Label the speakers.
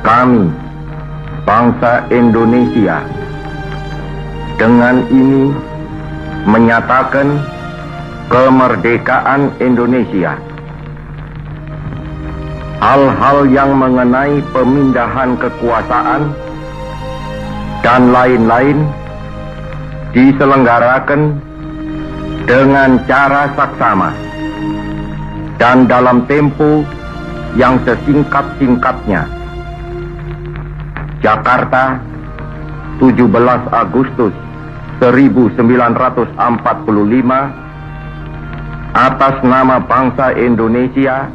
Speaker 1: Kami, bangsa Indonesia, dengan ini menyatakan kemerdekaan Indonesia. Hal-hal yang mengenai pemindahan kekuasaan dan lain-lain diselenggarakan dengan cara saksama dan dalam tempo yang sesingkat-singkatnya. Jakarta, 17 Agustus 1945, atas nama bangsa Indonesia